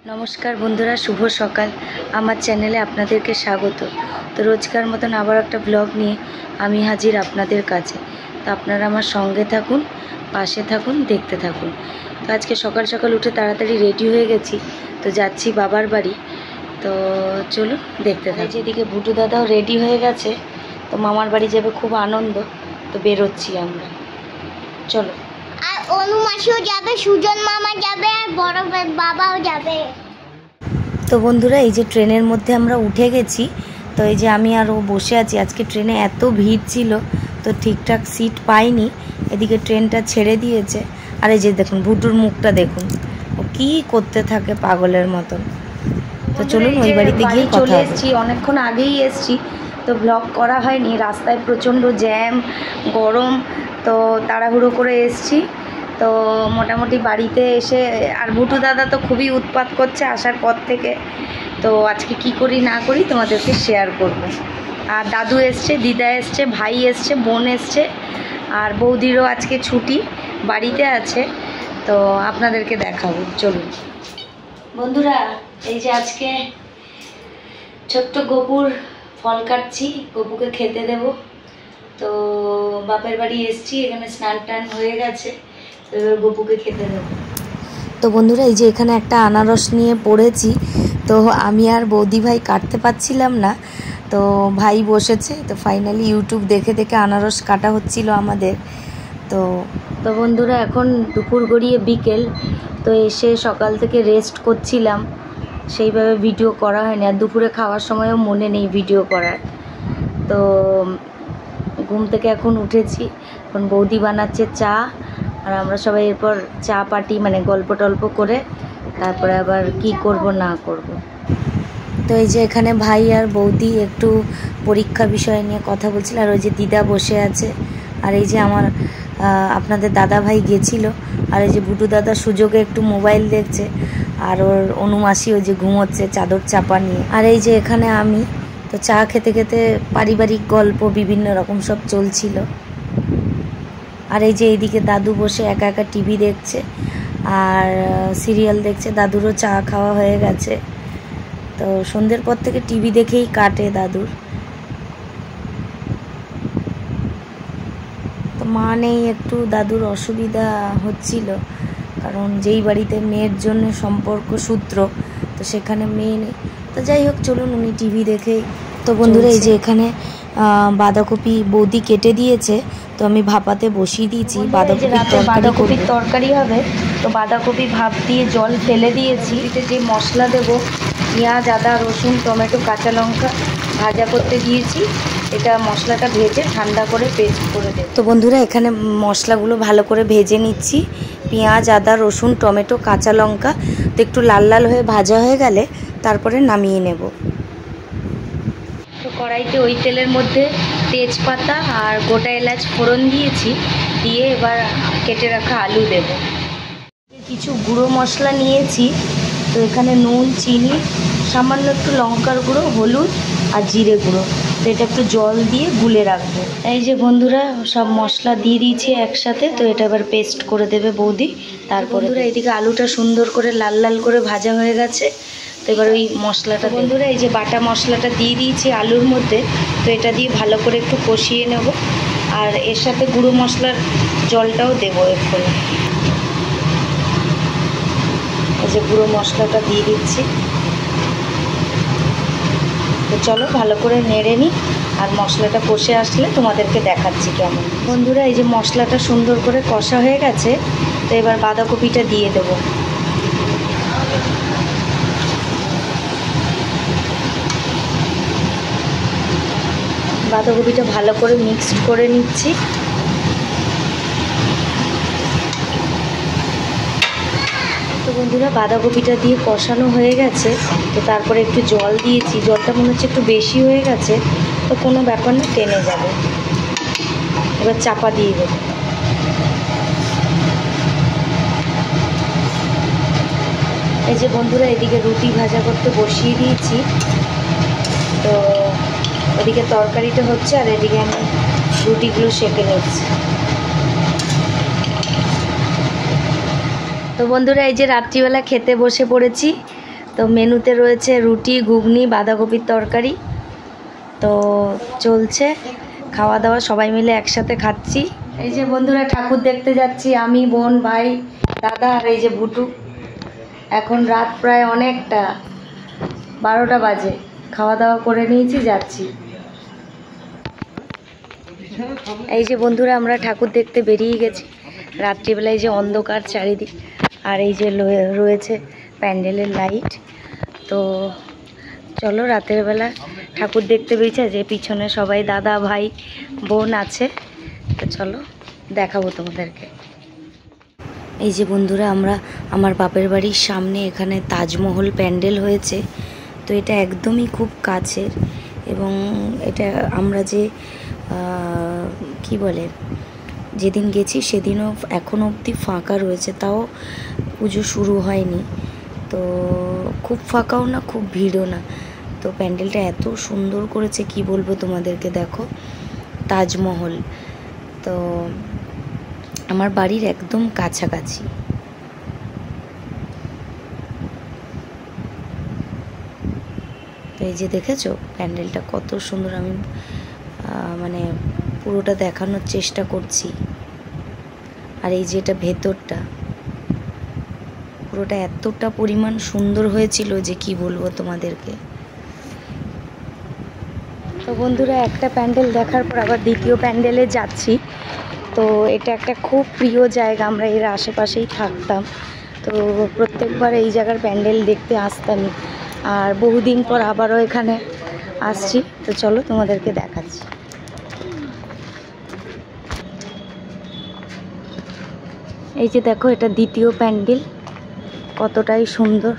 নমস্কার বন্ধুরা, শুভ সকাল। আমার চ্যানেলে আপনাদেরকে স্বাগত। তো রোজকার মতন আবার একটা ব্লগ নিয়ে আমি হাজির আপনাদের কাছে। তো আপনারা আমার সঙ্গে থাকুন, পাশে থাকুন, দেখতে থাকুন। তো আজকে সকাল সকাল উঠে তাড়াতাড়ি রেডি হয়ে গেছি, তো যাচ্ছি বাবার বাড়ি। তো চলুন দেখতে থাকুন। যেদিকে বুটু দাদাও রেডি হয়ে গেছে, তো মামার বাড়ি যাবে, খুব আনন্দ। তো বেরোচ্ছি আমরা, চলো। আর অনু মাসিও যাবে, সুজন মামা যাবে, আর বড় বাবাও যাবে। তো বন্ধুরা, এই যে ট্রেনের মধ্যে আমরা উঠে গেছি। তো এই যে আমি আর ও বসে আছি। আজকে ট্রেনে এত ভিড় ছিল, তো ঠিকঠাক সিট পাইনি। এদিকে ট্রেনটা ছেড়ে দিয়েছে। আর এই যে দেখুন বুটুর মুখটা দেখুন, ও কি করতে থাকে পাগলের মতন। তো চলুন ওই বাড়িতে গিয়ে চলে এসেছি, অনেকক্ষণ আগেই এসেছি। তো ব্লগ করা হয়নি, রাস্তায় প্রচণ্ড জ্যাম, গরম, তো তাড়াহুড়ো করে এসেছি। তো মোটামুটি বাড়িতে এসে, আর বুটু দাদা তো খুবই উৎপাত করছে আসার পর থেকে। তো আজকে কি করি না করি তোমাদেরকে শেয়ার করব। আর দাদু এসছে, দিদা এসছে, ভাই এসছে, বোন এসছে, আর বৌদিরও আজকে ছুটি, বাড়িতে আছে। তো আপনাদেরকে দেখাবো, চলুন বন্ধুরা। এই যে আজকে ছোট্ট গপুর ফল কাটছি, গপুকে খেতে দেব। তো বাপের বাড়ি এসছি, এখানে স্নান টান হয়ে গেছে, তো এবার গপুকে খেতে দেব। তো বন্ধুরা, এই যে এখানে একটা আনারস নিয়ে পড়েছি। তো আমি আর বৌদি ভাই কাটতে পারছিলাম না, তো ভাই বসেছে। তো ফাইনালি ইউটিউব দেখে দেখে আনারস কাটা হচ্ছিল আমাদের। তো বন্ধুরা, এখন দুপুর গড়িয়ে বিকেল। তো এসে সকাল থেকে রেস্ট করছিলাম, সেইভাবে ভিডিও করা হয়নি। আর দুপুরে খাওয়ার সময়ও মনে নেই ভিডিও করার। তো ঘুম থেকে এখন উঠেছি, এখন বৌদি বানাচ্ছে চা, আর আমরা সবাই এরপর চা পাটি, মানে গল্প টল্প করে তারপরে আবার কি করব না করব। তো এই যে এখানে ভাই আর বৌদি একটু পরীক্ষা বিষয় নিয়ে কথা বলছিল, আর ওই যে দিদা বসে আছে। আর এই যে আমার আপনাদের দাদা ভাই গেছিল, আর এই যে বুটু দাদা সুযোগে একটু মোবাইল দেখছে, আর ওর অনুমাসি ওই যে ঘুমোচ্ছে চাদর চাপা নিয়ে। আর এই যে এখানে আমি তো চা খেতে খেতে পারিবারিক গল্প বিভিন্ন রকম সব চলছিল। আর এই যে এইদিকে দাদু বসে একা একা টিভি দেখছে আর সিরিয়াল দেখছে। দাদুরও চা খাওয়া হয়ে গেছে, তো সন্ধ্যের পর থেকে টিভি দেখেই কাটে দাদুর। তো মা নেই, একটু দাদুর অসুবিধা হচ্ছিল, কারণ যেই বাড়িতে মেয়ের জন্য সম্পর্ক সূত্র, তো সেখানে মেয়ে নেই। তো যাই হোক, চলুন উনি টিভি দেখেই। তো বন্ধুরা, এই যে এখানে বাঁধাকপি বৌদি কেটে দিয়েছে, তো আমি ভাপাতে বসিয়ে দিয়েছি। বাঁধাকপির তরকারি হবে। তো বাঁধাকপি ভাপ দিয়ে জল ফেলে দিয়েছি। এতে যে মশলা দেবো, পেঁয়াজ, আদা, রসুন, টমেটো, কাঁচা লঙ্কা ভাজা করতে দিয়েছি। এটা মশলাটা ভেজে ঠান্ডা করে পেস্ট করে দেব। তো বন্ধুরা, এখানে মশলাগুলো ভালো করে ভেজে নিচ্ছি। পেঁয়াজ, আদা, রসুন, টমেটো, কাঁচা লঙ্কা, তো একটু লাল লাল হয়ে ভাজা হয়ে গেলে তারপরে নামিয়ে নেব। তো কড়াইতে ওই তেলের মধ্যে তেজপাতা আর গোটা এলাচ ফোড়ন দিয়েছি, দিয়ে এবার কেটে রাখা আলু দেব। কিছু গুঁড়ো মশলা নিয়েছি, তো এখানে নুন, চিনি, সামান্য একটু লঙ্কার গুঁড়ো, হলুদ আর জিরে গুঁড়ো। তো এটা একটু জল দিয়ে গুলে রাখবো। এই যে বন্ধুরা, সব মশলা দিয়ে দিয়েছি একসাথে। তো এটা এবার পেস্ট করে দেবে বৌদি। তারপরে এইদিকে আলুটা সুন্দর করে লাল লাল করে ভাজা হয়ে গেছে। তো এবার ওই মশলাটা, বন্ধুরা এই যে বাটা মশলাটা দিয়ে দিয়েছি আলুর মধ্যে। তো এটা দিয়ে ভালো করে একটু কষিয়ে নেব, আর এর সাথে গুঁড়ো মশলার জলটাও দেবো এক্ষুনি। এই যে গুঁড়ো মশলাটা দিয়ে দিচ্ছি। তো চলো ভালো করে নেড়ে নিই, আর মশলাটা কষে আসলে তোমাদেরকে দেখাচ্ছি কেমন। বন্ধুরা, এই যে মশলাটা সুন্দর করে কষা হয়ে গেছে। তো এবার বাঁধাকপিটা দিয়ে দেবো। বাঁধাকপিটা ভালো করে মিক্সড করে নিচ্ছি। তো বন্ধুরা, বাঁধাকপিটা দিয়ে কষানো হয়ে গেছে। তো তারপরে একটু জল দিয়েছি, জলটা মনে হচ্ছে একটু বেশি হয়ে গেছে। তো কোনো ব্যাপার না, টেনে যাবে। এবার চাপা দিয়ে দেবো। এই যে বন্ধুরা, এদিকে রুটি ভাজা করতে বসিয়ে দিয়েছি। তো ওদিকে তরকারিটা হচ্ছে, আর এদিকে আমি রুটিগুলো সেঁকে নিচ্ছি। তো বন্ধুরা, এই যে রাত্রিবেলা খেতে বসে পড়েছি। তো মেনুতে রয়েছে রুটি, ঘুগনি, বাঁধাকপির তরকারি। তো চলছে খাওয়া দাওয়া, সবাই মিলে একসাথে খাচ্ছি। এই যে বন্ধুরা ঠাকুর দেখতে যাচ্ছি, আমি, বোন, ভাই, দাদা আর এই যে ভুটু। এখন রাত প্রায় অনেকটা, 12টা বাজে। খাওয়া দাওয়া করে নিয়েছি, যাচ্ছি। এই যে বন্ধুরা আমরা ঠাকুর দেখতে বেরিয়ে গেছি। রাত্রিবেলায় যে অন্ধকার চারিদিক, আর এই যে রয়েছে প্যান্ডেলের লাইট। তো চলো রাতের বেলা ঠাকুর দেখতে বেরিয়েছে। যে পিছনে সবাই দাদা, ভাই, বোন আছে। তো চলো দেখাবো তোমাদেরকে। এই যে বন্ধুরা আমরা আমার বাপের বাড়ির সামনে এখানে তাজমহল প্যান্ডেল হয়েছে। তো এটা একদমই খুব কাছের, এবং এটা আমরা যে কি বলে যেদিন গেছি সেদিনও এখনও অবধি ফাঁকা রয়েছে, তাও পুজো শুরু হয়নি। তো খুব ফাঁকাও না, খুব ভিড়ও না। তো প্যান্ডেলটা এত সুন্দর করেছে কি বলবো তোমাদেরকে। দেখো তাজমহল, তো আমার বাড়ির একদম কাছাকাছি। তো এই যে দেখেছো প্যান্ডেলটা কত সুন্দর, আমি মানে পুরোটা দেখানোর চেষ্টা করছি। আর এই যে এটা ভেতরটা, পুরোটা এতটা পরিমাণ সুন্দর হয়েছিল যে কি বলবো তোমাদেরকে। তো বন্ধুরা একটা প্যান্ডেল দেখার পর আবার দ্বিতীয় প্যান্ডেলে যাচ্ছি। তো এটা একটা খুব প্রিয় জায়গা, আমরা এর আশেপাশেই থাকতাম। তো প্রত্যেকবার এই জায়গার প্যান্ডেল দেখতে আসতামই, আর বহুদিন পর আবারও এখানে আসছি। তো চলো তোমাদেরকে দেখাচ্ছি। এই যে দেখো এটা দ্বিতীয় প্যান্ডেল, কতটাই সুন্দর।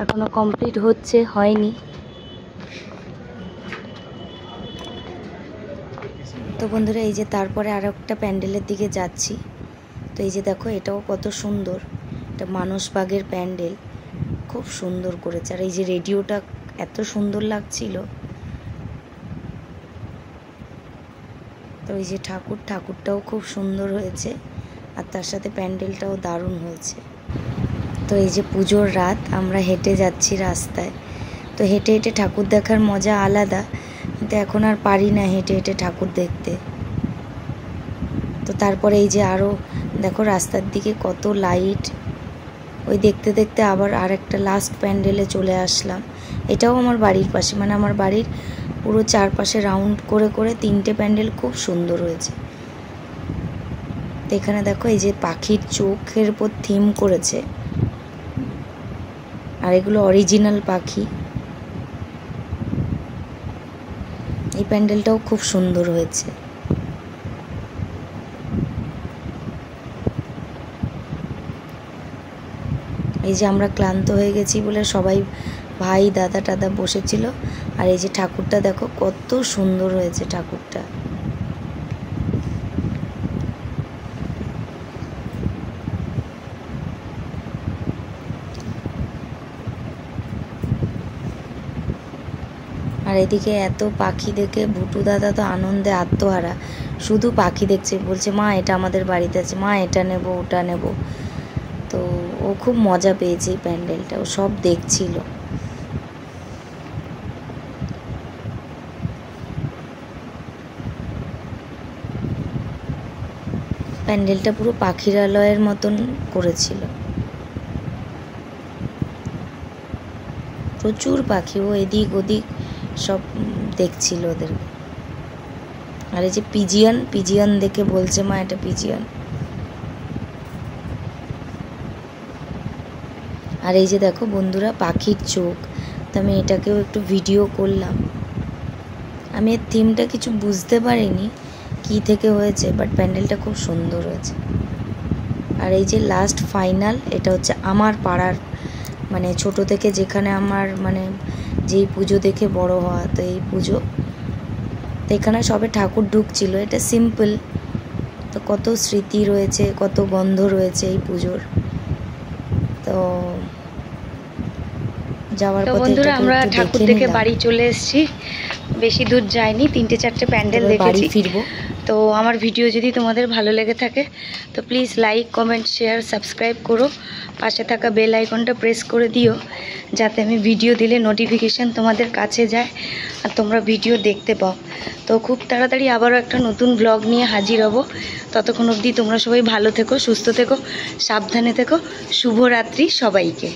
এখনো কমপ্লিট হচ্ছে, হয়নি। তো বন্ধুরা এই যে তারপরে আরো একটা প্যান্ডেলের দিকে যাচ্ছি। তো এই যে দেখো এটাও কত সুন্দর, এটা মানসবাগের প্যান্ডেল, খুব সুন্দর করেছে। আর এই যে রেডিওটা এত সুন্দর লাগছিল। তো এই যে ঠাকুরটাও খুব সুন্দর হয়েছে, আর তার সাথে প্যান্ডেলটাও দারুণ হয়েছে। তো এই যে পুজোর রাত আমরা হেঁটে যাচ্ছি রাস্তায়। তো হেঁটে হেঁটে ঠাকুর দেখার মজা আলাদা, কিন্তু এখন আর পারি না হেঁটে হেঁটে ঠাকুর দেখতে। তো তারপরে এই যে আরও দেখো রাস্তার দিকে কত লাইট, ওই দেখতে দেখতে আবার আর একটা লাস্ট প্যান্ডেলে চলে আসলাম। এটাও আমার বাড়ির পাশে, মানে আমার বাড়ির পুরো চারপাশে রাউন্ড করে করে 3টে প্যান্ডেল খুব সুন্দর হয়েছে। তো এখানে দেখো এই যে পাখির চোখের উপর থিম করেছে, আর এগুলো অরিজিনাল পাখি। এই প্যান্ডেলটাও খুব সুন্দর হয়েছে। এই যে আমরা ক্লান্ত হয়ে গেছি বলে সবাই ভাই, দাদা টাদা বসেছিল। আর এই যে ঠাকুরটা দেখো কত সুন্দর হয়েছে ঠাকুরটা। আর এদিকে এত পাখি দেখে ভুটু দাদা তো আনন্দে আত্মহারা, শুধু পাখি দেখছে, বলছে মা এটা আমাদের বাড়িতে আছে, মা এটা নেব ওটা নেব। তো ও খুব মজা পেয়েছে এই প্যান্ডেলটা, ও সব দেখছিল। প্যান্ডেলটা পুরো পাখিরালয়ের মতন করেছিল, প্রচুর পাখি, ও এদিক ওদিক সব দেখছিল ওদের। আর এই যে পিজিয়ান দেখে বলছে মা এটা পিজিয়ান। আর এই যে দেখো বন্ধুরা পাখির চোখ, তো আমি এটাকেও একটু ভিডিও করলাম। আমি এর থিমটা কিছু বুঝতে পারিনি কি থেকে হয়েছে, বাট প্যান্ডেলটা খুব সুন্দর হয়েছে। আর এই যে লাস্ট ফাইনাল, এটা হচ্ছে আমার পাড়ার, মানে ছোট থেকে যেখানে আমার মানে যেই পুজো দেখে বড় হওয়া, তো এই পুজো। তো এখানে সবে ঠাকুর ঢুকছিল, এটা সিম্পল, তো কত স্মৃতি রয়েছে, কত গন্ধ রয়েছে এই পুজোর। তো যাওয়ার পথে বন্ধুরা আমরা ঠাকুর দেখে বাড়ি চলে এসেছি, বেশি দূর যাইনি, 3-4টে প্যান্ডেল দেখেছি, বাড়ি ফিরবো। তো আমার ভিডিও যদি তোমাদের ভালো লেগে থাকে তো please like, comment, share, subscribe করো। পাশে থাকা বেল আইকনটা প্রেস করে দিও, যাতে আমি ভিডিও দিলে নোটিফিকেশান তোমাদের কাছে যায় আর তোমরা ভিডিও দেখতে পাও। তো খুব তাড়াতাড়ি আবারও একটা নতুন ব্লগ নিয়ে হাজির হব। ততক্ষণ অবধি তোমরা সবাই ভালো থেকো, সুস্থ থেকো, সাবধানে থেকো। শুভরাত্রি সবাইকে।